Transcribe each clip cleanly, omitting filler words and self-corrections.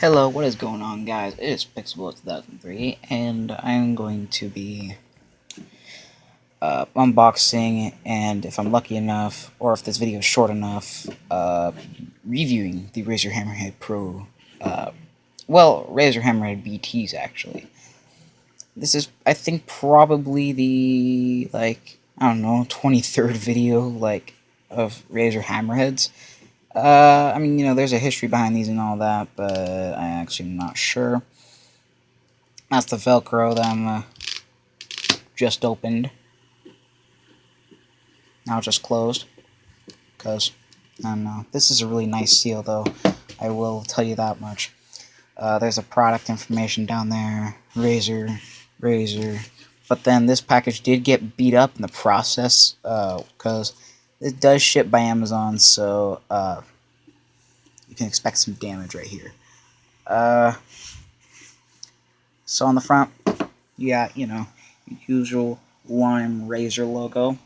Hello, what is going on, guys? It is Pixel2003, and I'm going to be unboxing, and if I'm lucky enough, or if this video is short enough, reviewing the Razer Hammerhead Pro, Razer Hammerhead BTs, actually. This is, I think, probably the, I don't know, 23rd video, of Razer Hammerheads. I mean, there's a history behind these and all that, but I actually am not sure. That's the Velcro that I'm just opened. Now just closed, because, I don't know. This is a really nice seal, though. I will tell you that much. There's a product information down there. Razer. But then this package did get beat up in the process, because it does ship by Amazon, so you can expect some damage right here. So on the front, you got, usual lime Razer logo.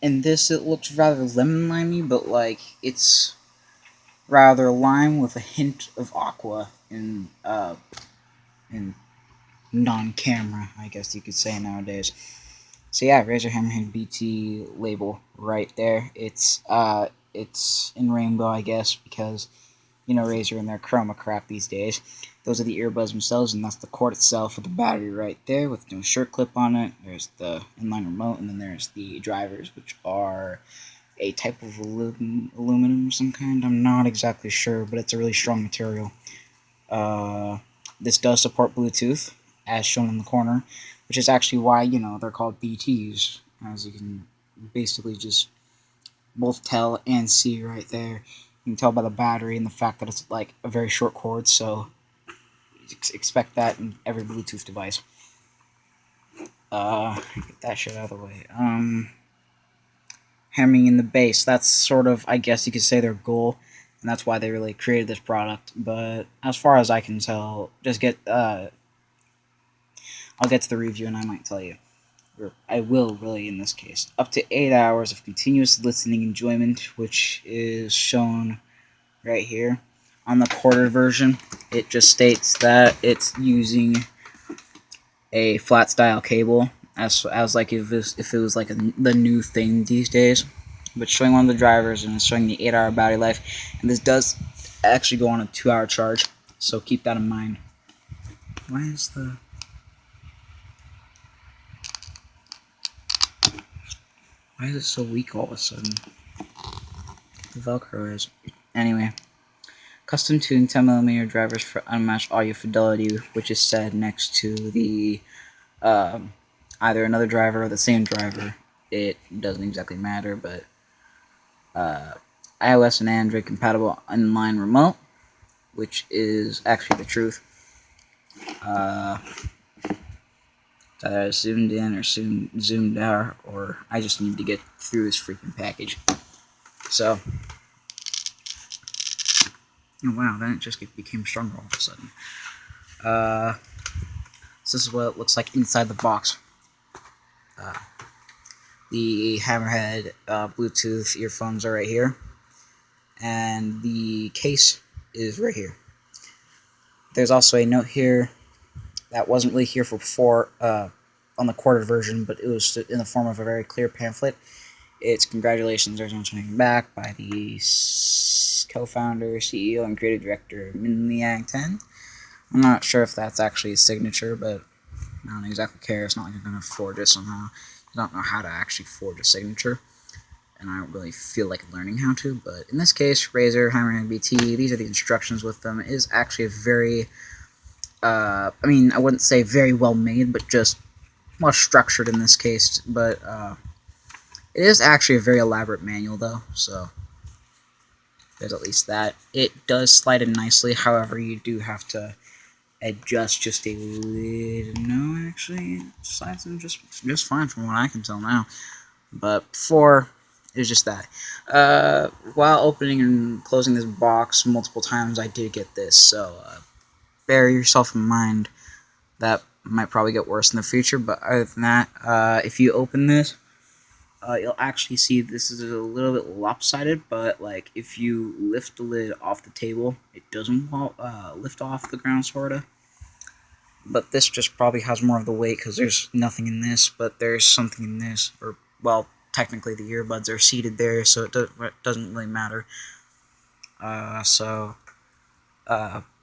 In this, it looks rather lemon-limey, but, it's rather lime with a hint of aqua in non-camera, I guess you could say nowadays. So yeah, Razer Hammerhead BT label right there. It's in rainbow, I guess, because Razer and their chroma crap these days. Those are the earbuds themselves, and that's the cord itself with the battery right there with no shirt clip on it. There's the inline remote, and then there's the drivers, which are a type of aluminum of some kind. I'm not exactly sure, but it's a really strong material. This does support Bluetooth, as shown in the corner, which is actually why, they're called BTs, as you can basically just both tell and see right there. You can tell by the battery and the fact that it's like a very short cord, so expect that in every Bluetooth device. Get that shit out of the way. Hammering in the bass, that's sort of, I guess you could say, their goal, and that's why they really created this product. But as far as I can tell, I'll get to the review and I might tell you. Or I will, really, in this case. Up to 8 hours of continuous listening enjoyment, which is shown right here. On the corded version, it just states that it's using a flat style cable, as like if it was like the new thing these days. But showing one of the drivers, and it's showing the 8-hour battery life, and this does actually go on a 2-hour charge, so keep that in mind. Why is it so weak all of a sudden? The Velcro is. Anyway. Custom tuned 10mm drivers for unmatched audio fidelity, which is said next to the either another driver or the same driver. It doesn't exactly matter, but iOS and Android compatible inline remote, which is actually the truth. Either I zoomed in or zoomed out, or I just need to get through this freaking package. So. Oh wow, then it just became stronger all of a sudden. So this is what it looks like inside the box. The Hammerhead Bluetooth earphones are right here, and the case is right here. There's also a note here that wasn't really here for before on the quarter version, but it was in the form of a very clear pamphlet. It's congratulations, there's no turning back, by the co-founder, CEO, and creative director Minliang 10. I'm not sure if that's actually his signature, but I don't exactly care. It's not like I'm going to forge it somehow. I don't know how to actually forge a signature, and I don't really feel like learning how to, but in this case, Razer Hammerhead BT, these are the instructions with them. It is actually a very, I wouldn't say very well made, but just more structured in this case, but it is actually a very elaborate manual, though, so there's at least that. It does slide in nicely, however, you do have to adjust just a little. No, actually, it slides in just fine from what I can tell now. But before, it was just that. While opening and closing this box multiple times, I did get this, so bear yourself in mind. That might probably get worse in the future, but other than that, if you open this, you'll actually see this is a little bit lopsided, but like if you lift the lid off the table, it doesn't lift off the ground, sorta. But this just probably has more of the weight because there's nothing in this, but there's something in this. Or, well, technically the earbuds are seated there, so it doesn't really matter.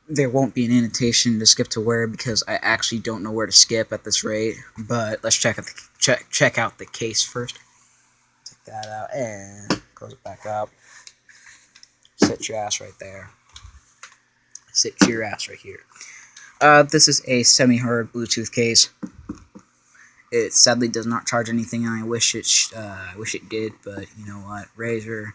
There won't be an annotation to skip to where because I actually don't know where to skip at this rate. But let's check out the case first. Take that out and close it back up. Sit your ass right there. Sit your ass right here. This is a semi-hard Bluetooth case. It sadly does not charge anything, and I wish it did. But you know what, Razer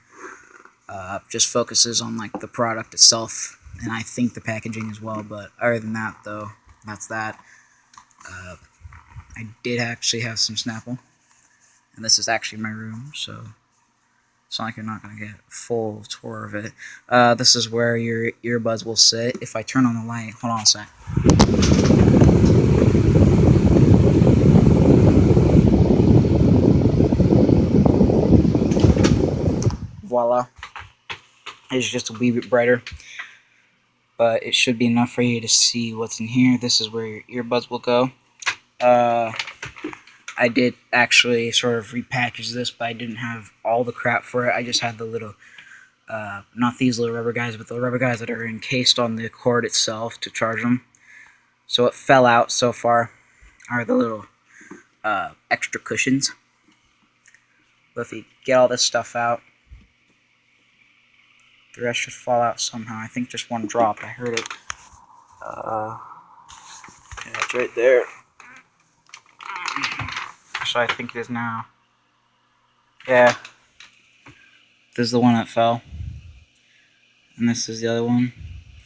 just focuses on like the product itself, and I think the packaging as well. But other than that, though, that's that. I did actually have some Snapple, and this is actually my room, so it's not like you're not gonna get a full tour of it. This is where your earbuds will sit. If I turn on the light, hold on a sec. Voila. It's just a wee bit brighter, but it should be enough for you to see what's in here. This is where your earbuds will go. I did actually sort of repackage this, but I didn't have all the crap for it. I just had the little, not these little rubber guys, but the rubber guys that are encased on the cord itself to charge them. So what fell out so far are the little extra cushions. But if you get all this stuff out, the rest should fall out somehow. I think just one dropped. I heard it. Yeah, it's right there. So I think it is now. Yeah. This is the one that fell. And this is the other one.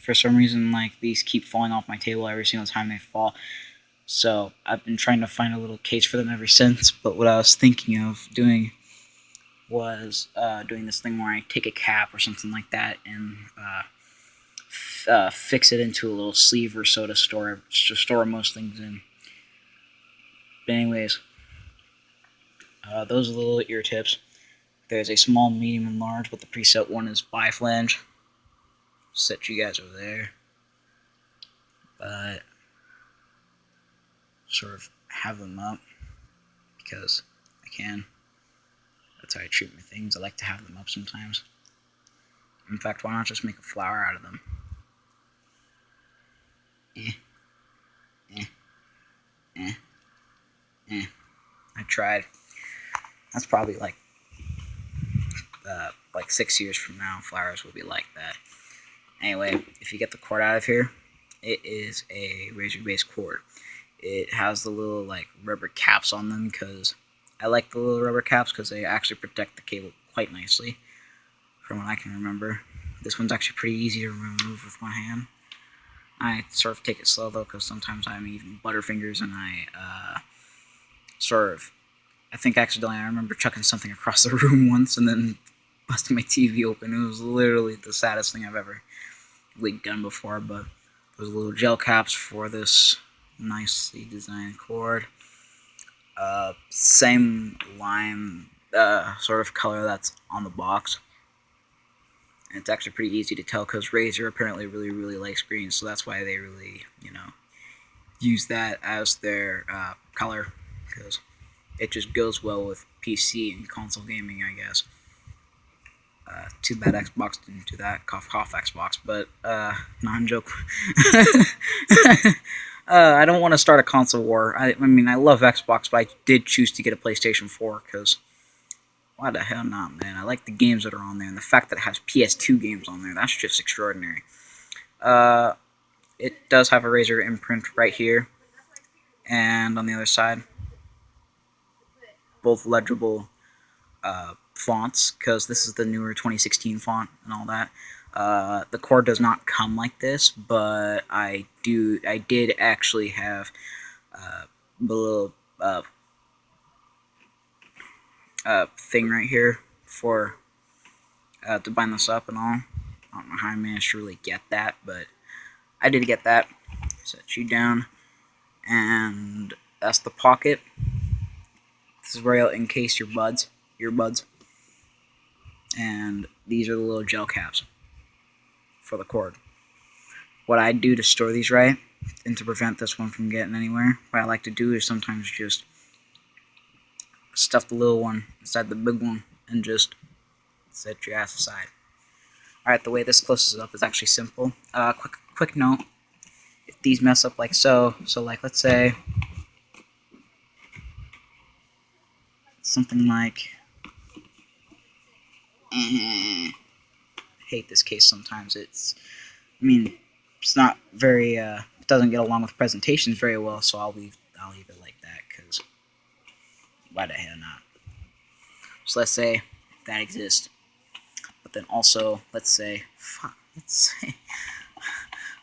For some reason, like, these keep falling off my table every single time they fall. So I've been trying to find a little case for them ever since. But what I was thinking of doing was doing this thing where I take a cap or something like that and fix it into a little sleeve or so to store most things in. But anyways, those are the little ear tips. There's a small, medium, and large, but the preset one is bi-flange. Set you guys over there. But sort of have them up because I can. That's how I treat my things. I like to have them up sometimes. In fact, why not just make a flower out of them? I tried. That's probably like 6 years from now, flowers will be like that. Anyway, if you get the cord out of here, it is a Razer-based cord. It has the little like rubber caps on them because I like the little rubber caps because they actually protect the cable quite nicely, from what I can remember. This one's actually pretty easy to remove with one hand. I sort of take it slow though because sometimes I'm eating Butterfingers and I think accidentally I remember chucking something across the room once and then busting my TV open. It was literally the saddest thing I've ever done before, but those little gel caps for this nicely designed cord. Same lime sort of color that's on the box. And it's actually pretty easy to tell because Razer apparently really likes green, so that's why they really, use that as their color, because it just goes well with PC and console gaming, I guess. Too bad Xbox didn't do that. Cough, cough, Xbox. But, non-joke. I don't want to start a console war. I mean, I love Xbox, but I did choose to get a PlayStation 4, because why the hell not, man? I like the games that are on there, and the fact that it has PS2 games on there, that's just extraordinary. It does have a Razer imprint right here, and on the other side, both legible fonts, because this is the newer 2016 font and all that. The cord does not come like this, but I did actually have the little thing right here for to bind this up and all. I don't know how I managed to really get that, but I did get that. Set you down, and that's the pocket. This is where you'll encase your buds. earbuds. And these are the little gel caps for the cord. What I do to store these right, and to prevent this one from getting anywhere, what I like to do is sometimes just stuff the little one inside the big one and just set your ass aside. Alright, the way this closes up is actually simple. Quick note, if these mess up like so like let's say something like, I hate this case sometimes. It's not very, it doesn't get along with presentations very well, so I'll leave it like that, because why the hell not? So let's say that exists, but then also, let's say,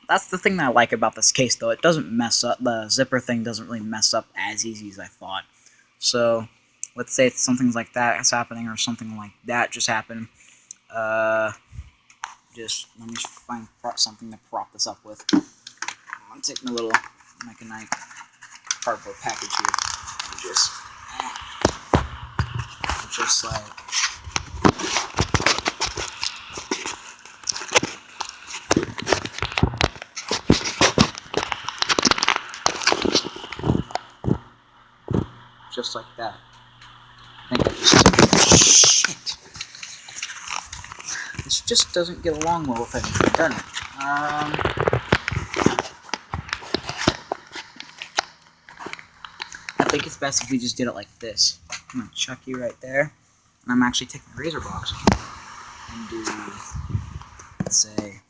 that's the thing that I like about this case, though. It doesn't mess up, the zipper thing doesn't really mess up as easy as I thought. So, let's say something like that is happening, or something like that just happened. Just let me find something to prop this up with. I'm gonna take my little Mechanite cardboard package here and just like that. I think I just shit. This just doesn't get along well with anything, doesn't it? I think it's best if we just did it like this. I'm gonna chuck you right there, and I'm actually taking the Razer box and do, let's say,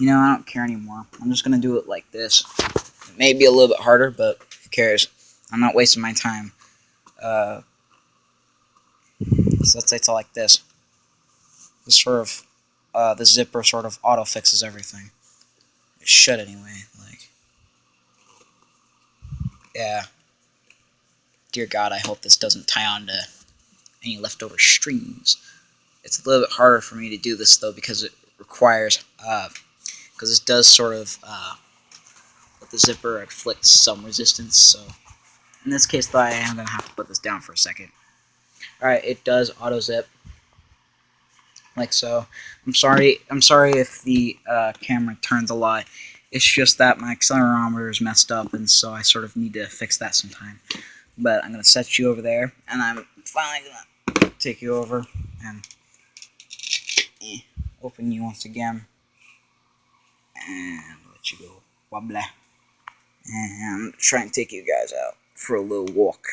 I don't care anymore. I'm just gonna do it like this. It may be a little bit harder, but who cares? I'm not wasting my time. So let's say it's all like this. This sort of, the zipper sort of auto fixes everything. It should anyway. Like, yeah. Dear God, I hope this doesn't tie on to any leftover strings. It's a little bit harder for me to do this though, because it requires, because it does sort of, let the zipper inflict some resistance. So in this case, though, I am gonna have to put this down for a second. All right, it does auto zip. Like so. I'm sorry if the camera turns a lot. It's just that my accelerometer is messed up, and so I sort of need to fix that sometime. But I'm going to set you over there, and I'm finally going to take you over and open you once again, and let you go. Wobble. And try and take you guys out for a little walk.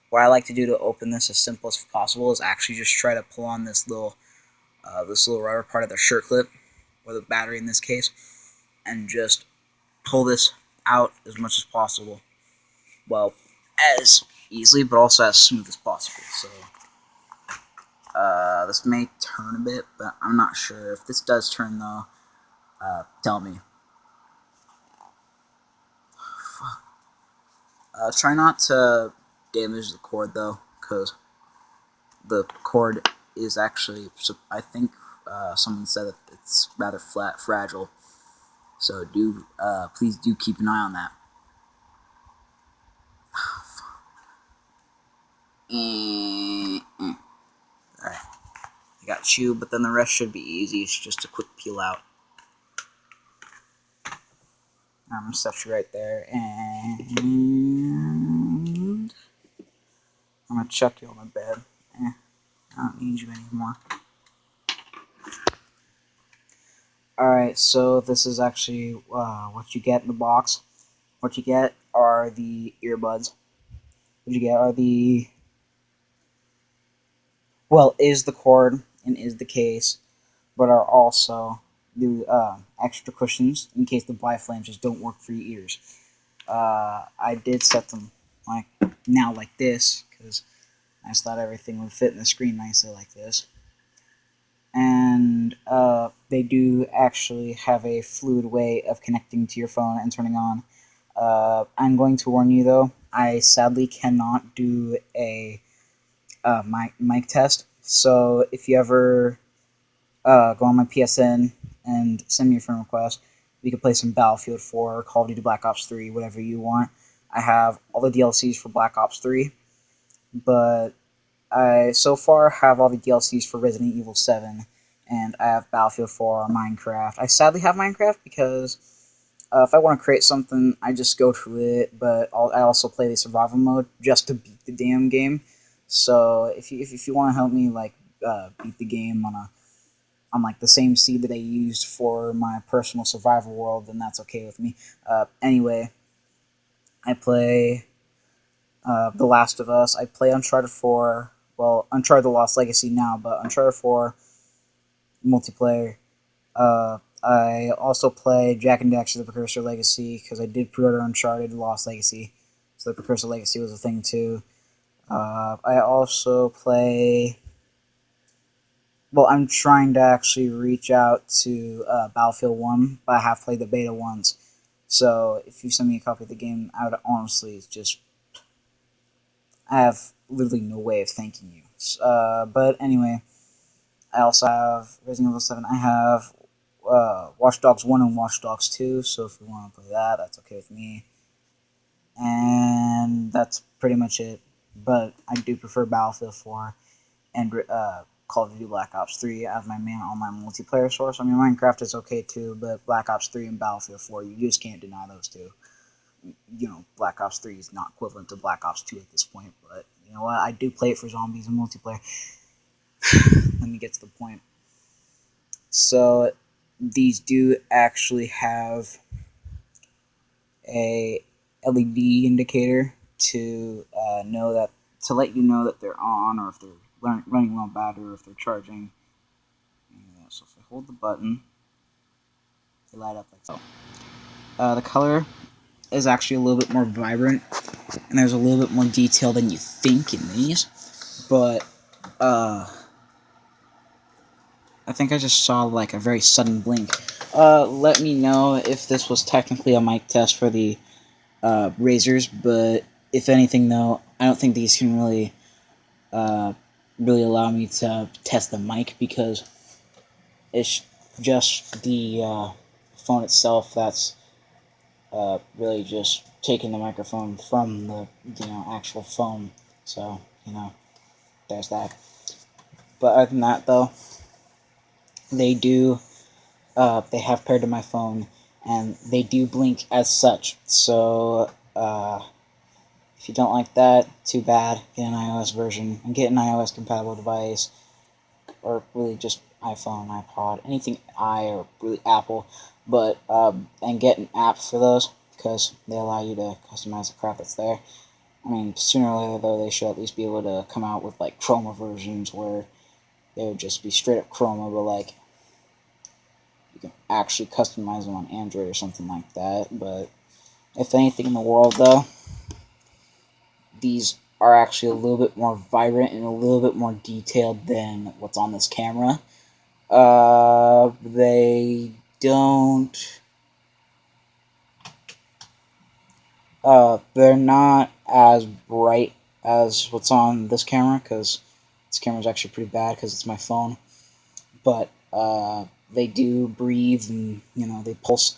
What I like to do to open this as simple as possible is actually just try to pull on this little rubber part of the shirt clip, or the battery in this case, and just pull this out as much as possible. Well, as easily, but also as smooth as possible. So, this may turn a bit, but I'm not sure. If this does turn, though, tell me. Fuck. Try not to damage the cord, though, because the cord is actually, I think someone said that it's rather fragile. So please do keep an eye on that. Alright, I got you, but then the rest should be easy. It's just a quick peel out. I'm gonna set you right there, and I'm gonna chuck you on my bed. I don't need you anymore. Alright, so this is actually what you get in the box. What you get are the earbuds. What you get are the, well, is the cord and is the case, but are also the extra cushions in case the biflanges don't work for your ears. I did set them like this because I just thought everything would fit in the screen nicely like this. And they do actually have a fluid way of connecting to your phone and turning on. I'm going to warn you though, I sadly cannot do a mic test, so if you ever go on my PSN and send me a friend request, we could play some Battlefield 4, Call of Duty Black Ops 3, whatever you want. I have all the DLCs for Black Ops 3, but I so far have all the DLCs for Resident Evil 7, and I have Battlefield 4, Minecraft. I sadly have Minecraft because if I want to create something, I just go to it, but I also play the survival mode just to beat the damn game. So if you want to help me beat the game on like the same seed that I used for my personal survival world, then that's okay with me. Anyway, I play The Last of Us. I play Uncharted 4. Well, Uncharted The Lost Legacy now, but Uncharted 4 multiplayer. I also play Jack and Daxter: The Precursor Legacy because I did pre-order Uncharted Lost Legacy, so the Precursor Legacy was a thing too. I also play. Well, I'm trying to actually reach out to Battlefield 1, but I have played the beta once. So if you send me a copy of the game, I would honestly just. I have literally no way of thanking you. But anyway, I also have Resident Evil 7. I have Watch Dogs 1 and Watch Dogs 2, so if you want to play that, that's okay with me. And that's pretty much it. But I do prefer Battlefield 4 and Call of Duty Black Ops 3 as my main online multiplayer source. I mean, Minecraft is okay too, but Black Ops 3 and Battlefield 4, you just can't deny those two. You know, Black Ops 3 is not equivalent to Black Ops 2 at this point, but you know what? I do play it for zombies and multiplayer. Let me get to the point. So, these do actually have a LED indicator to let you know that they're on, or if they're running low battery, or if they're charging. So if I hold the button, they light up like so. The color is actually a little bit more vibrant, and there's a little bit more detail than you think in these. But I think I just saw like a very sudden blink. Let me know if this was technically a mic test for the Razers, but if anything, though, I don't think these can really allow me to test the mic because it's just the phone itself that's really just taking the microphone from the actual phone. So there's that. But other than that, though, they do they have paired to my phone, and they do blink as such. So if you don't like that, too bad. Get an iOS version and get an iOS compatible device, or really just iPhone, iPod, anything or really Apple. But and get an app for those because they allow you to customize the crap that's there. I mean, sooner or later though, they should at least be able to come out with like Chroma versions where they would just be straight up Chroma, but like you can actually customize them on Android or something like that. But if anything in the world though, these are actually a little bit more vibrant and a little bit more detailed than what's on this camera. They don't. They're not as bright as what's on this camera because this camera is actually pretty bad because it's my phone. But they do breathe and they pulse.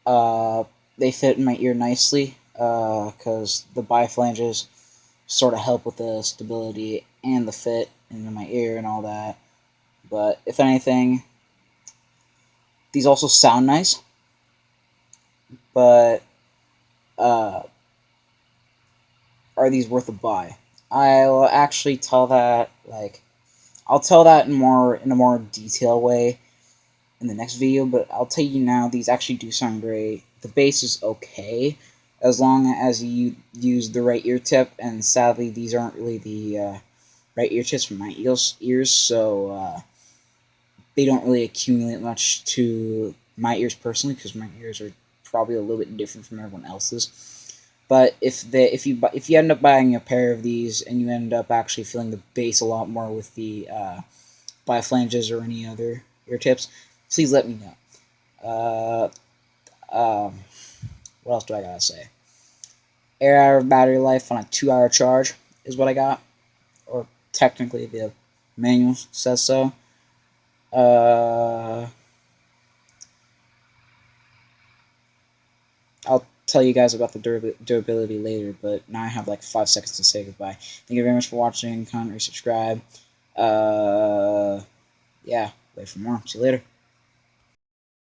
They fit in my ear nicely because the biflanges sort of help with the stability and the fit into my ear and all that. But if anything, these also sound nice. But are these worth a buy? I'll actually tell that I'll tell that in a more detailed way in the next video. But I'll tell you now, these actually do sound great. The bass is okay as long as you use the right ear tip, and sadly these aren't really the right ear tips for my ears, so they don't really accumulate much to my ears personally because my ears are probably a little bit different from everyone else's. But if you end up buying a pair of these and you end up actually feeling the bass a lot more with the biflanges or any other ear tips, please let me know. What else do I gotta say? 8-hour battery life on a 2-hour charge is what I got, or technically the manual says so. I'll tell you guys about the durability later, but now I have like 5 seconds to say goodbye. Thank you very much for watching. Comment, resubscribe. Yeah, wait for more. See you later.